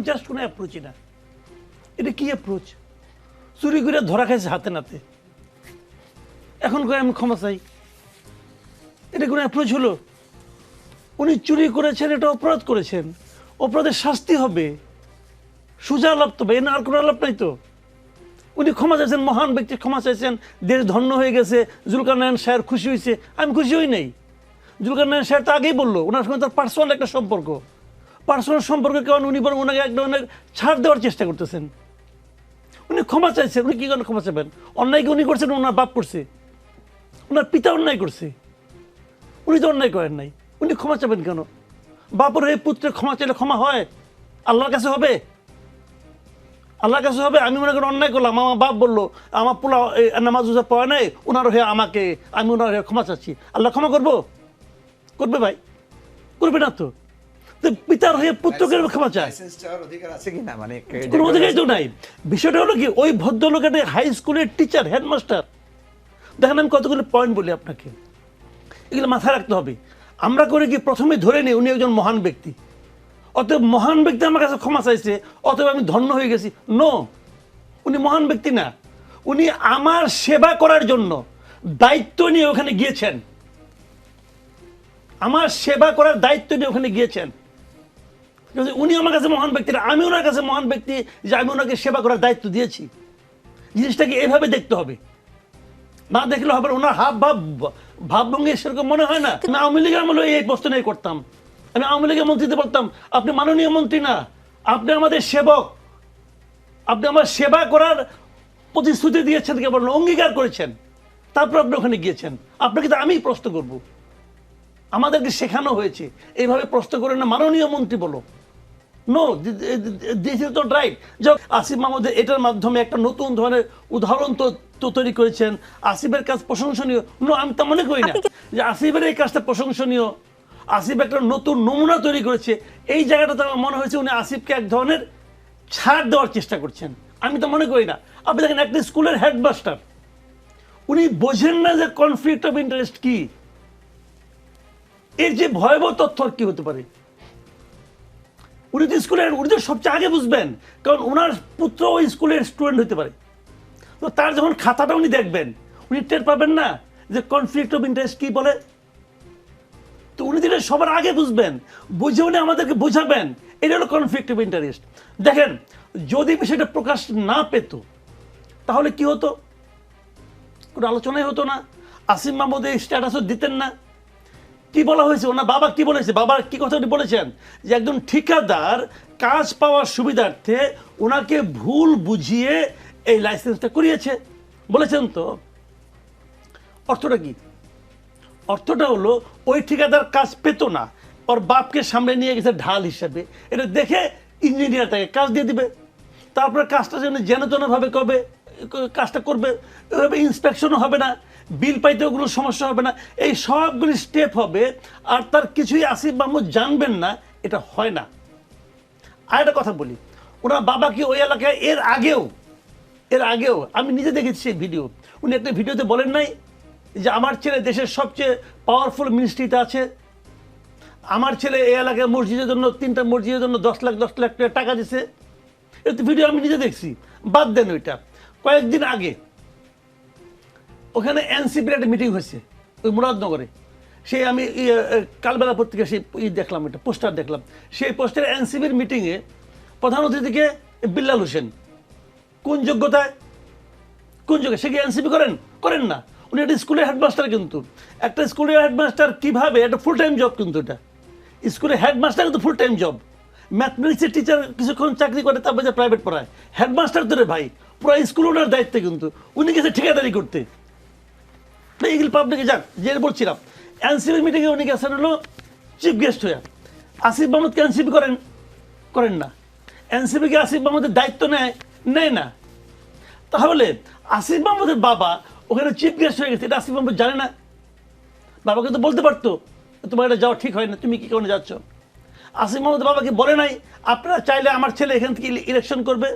Just কোনো অ্যাপ্রোচই না। এটা কি অ্যাপ্রোচ? চুরি করে ধরা খাইছে হাতে নাতে, এখন করে আমি ক্ষমা চাই, এটা কোনো অ্যাপ্রোচ হলো? উনি চুরি করেছেন, এটা অপরাধ করেছেন, অপরাধের শাস্তি হবে, সোজা আলাপ তো, এ না আর কোনো আলাপ নাই তো। উনি ক্ষমা চাইছেন, মহান ব্যক্তি ক্ষমা চাইছেন, দেশ ধন্য হয়ে গেছে, জুলকারনাইন সাহেব খুশি হয়েছে, আমি খুশি হই নাই। জুলকারনাইন সাহেব তো আগেই বললো ওনার সঙ্গে তার পার্সোনাল একটা সম্পর্ক, পার্সোনাল সম্পর্কের কারণে উনি বরং ওনাকে এক ধরনের ছাড় দেওয়ার চেষ্টা করতেছেন। উনি ক্ষমা চাইছেন, উনি কি কারণে ক্ষমা চাইবেন? অন্যায় কি উনি করছেন? ওনার বাপ করছে, ওনার পিতা অন্যায় করছে, উনি তো অন্যায় করেন নাই, উনি ক্ষমা চাবেন কেন? বাপের এই পুত্রের ক্ষমা চাইলে ক্ষমা হয়? আল্লাহর কাছে হবে? আল্লাহর কাছে হবে? আমি মনে করি অন্যায় করলাম, আমার বাপ বললো আমার পোলা নামাজ উজা পড়া নাই, ওনার হয়ে আমাকে, আমি ওনার হয়ে ক্ষমা চাচ্ছি, আল্লাহ ক্ষমা করবো? করবে ভাই? করবে না তো। পিতার হয়ে পুত্রকে ক্ষমা চায়, কোনো অধিকারই তো নাই। বিষয়টা হলো কি, ওই ভদ্রলোক একটা হাই স্কুলের টিচার, হেডমাস্টার। দেখেন আমি কতগুলো পয়েন্ট বলি আপনাকে, এগুলো মাথায় রাখতে হবে। আমরা করে কি প্রথমে ধরে নিই উনি একজন মহান ব্যক্তি, অতএব মহান ব্যক্তি আমার কাছে ক্ষমা চাইছে, অতএব আমি ধন্য হয়ে গেছি। নো, উনি মহান ব্যক্তি না, উনি আমার সেবা করার জন্য দায়িত্ব নিয়ে ওখানে গিয়েছেন, আমার সেবা করার দায়িত্ব নিয়ে ওখানে গিয়েছেন। উনি আমার কাছে মহান ব্যক্তি না, আমি ওনার কাছে মহান ব্যক্তি যে আমি ওনাকে সেবা করার দায়িত্ব দিয়েছি। জিনিসটাকে এভাবে দেখতে হবে, না দেখলে হবে। ওনার ভাবভঙ্গি সেরকম মনে হয় না। আমি আওয়ামী লীগের আমলে এই প্রশ্ন নিয়ে করতাম, আমি আওয়ামী লীগের মন্ত্রীতে বলতাম আপনি মাননীয় মন্ত্রী না, আপনি আমাদের সেবক, আপনি আমার সেবা করার প্রতিশ্রুতি দিয়েছেন, কেবল অঙ্গীকার করেছেন, তারপর আপনি ওখানে গিয়েছেন। আপনাকে তো আমি প্রশ্ন করব, আমাদেরকে শেখানো হয়েছে এইভাবে প্রশ্ন করে না, মাননীয় মন্ত্রী বলো। No, this is not right. Asif মাহমুদের এটার মাধ্যমে একটা নতুন ধরনের উদাহরণ তো তৈরি করেছেন। আসিফের কাজ প্রশংসনীয়। নো, আমি তা মনে করি না যে আসিফের এই কাজটা প্রশংসনীয়। আসিফ একটা নতুন নমুনা তৈরি করেছে, এই জায়গাটাতে আমার মনে হয়েছে উনি আসিফকে এক ধরনের ছাড় দেওয়ার চেষ্টা করছেন, আমি তো মনে করি না। আপনি দেখেন একটা স্কুলের হেডমাস্টার, উনি বোঝেন না যে কনফ্লিক্ট অফ ইন্টারেস্ট কি, এর যে ভয়াবহ তথ্য কি হতে পারে। উনি তো স্কুলের, উনি তো সবচেয়ে আগে বুঝবেন, কারণ ওনার পুত্র ওই স্কুলের স্টুডেন্ট হতে পারে। তো তার যখন খাতাটা উনি দেখবেন, উনি টের পাবেন না যে কনফ্লিক্ট অফ ইন্টারেস্ট কি বলে। তো উনি দিলে সবার আগে বুঝবেন, বুঝে উনি আমাদেরকে বোঝাবেন এটা হলো কনফ্লিক্ট অফ ইন্টারেস্ট। দেখেন, যদি বিষয়টা প্রকাশ না পেত তাহলে কি হতো? কোনো আলোচনাই হতো না, আসিফ মাহমুদ এই স্ট্যাটাসও দিতেন না। কি বলা হয়েছে, ওনার বাবা কি বলেছে, বাবার কি কথা উনি বলেছেন যে একজন ঠিকাদার কাজ পাওয়ার সুবিধার্থে ওনাকে ভুল বুঝিয়ে এই লাইসেন্সটা করিয়েছে, বলেছেন তো। অর্থটা কি? অর্থটা হলো ওই ঠিকাদার কাজ পেত না, ওর বাপকে সামনে নিয়ে গেছে ঢাল হিসাবে, এটা দেখে ইঞ্জিনিয়ার তাকে কাজ দিয়ে দিবে, তারপরে কাজটা যেন যেনভাবে করবে, কাজটা করবে, ওইভাবে ইন্সপেকশনও হবে না, বিল পাইতেও কোনো সমস্যা হবে না, এই সবগুলি স্টেপ হবে, আর তার কিছুই আসিফ মাহমুদ জানবেন না, এটা হয় না। আর একটা কথা বলি, ওনার বাবা কি ওই এলাকায় এর আগেও আমি নিজে দেখেছি সেই ভিডিও, উনি একটা ভিডিওতে বলেন নাই যে আমার ছেলে দেশের সবচেয়ে পাওয়ারফুল মিনিস্ট্রিতে আছে, আমার ছেলে এই এলাকায় মসজিদের জন্য 3টা মসজিদের জন্য 10 লাখ টাকা দিছে। এটা ভিডিও আমি নিজে দেখছি। বাদ দেন ওইটা, কয়েকদিন আগে ওখানে এনসিপির একটা মিটিং হয়েছে ওই মুরাদনগরে, সেই আমি কালবেলা পত্রিকা সেই দেখলাম, একটা পোস্টার দেখলাম, সেই পোস্টারে এনসিপির মিটিংয়ে প্রধান অতিথিকে বিল্লাল হোসেন। কোন যোগ্যতায়, সে কি এনসিপি করেন না, উনি একটা স্কুলের হেডমাস্টার। কিন্তু একটা স্কুলের হেডমাস্টার কিভাবে, একটা ফুল টাইম জব, কিন্তু এটা স্কুলের হেডমাস্টার কিন্তু ফুল টাইম জব। ম্যাথমেটিক্সের টিচার কিছুক্ষণ চাকরি করে, তারপরে যে প্রাইভেট পড়ায়, হেডমাস্টার ধরে ভাই পুরো স্কুল ওনার দায়িত্বে, কিন্তু উনি গেছে ঠিকাদারি করতে। এগুলো পাবলিকে যাক, যে বলছিলাম এনসিপির মিটিংয়ে উনি গেছেন হলো চিফ গেস্ট হয়ে। আসিফ মাহমুদকে এনসিপি করেন না, এনসিপিকে আসিফ মাহমুদের দায়িত্ব নেয় না। তাহলে আসিফ মাহমুদের বাবা ওখানে চিফ গেস্ট হয়ে গেছে, এটা আসিফ মাহমুদ জানে না? বাবাকে তো বলতে পারতো তোমার এটা যাওয়া ঠিক হয় না, তুমি কি কারণে যাচ্ছ। আসিফ মাহমুদ বাবাকে বলে নাই আপনারা চাইলে আমার ছেলে এখান থেকে ইলেকশন করবে?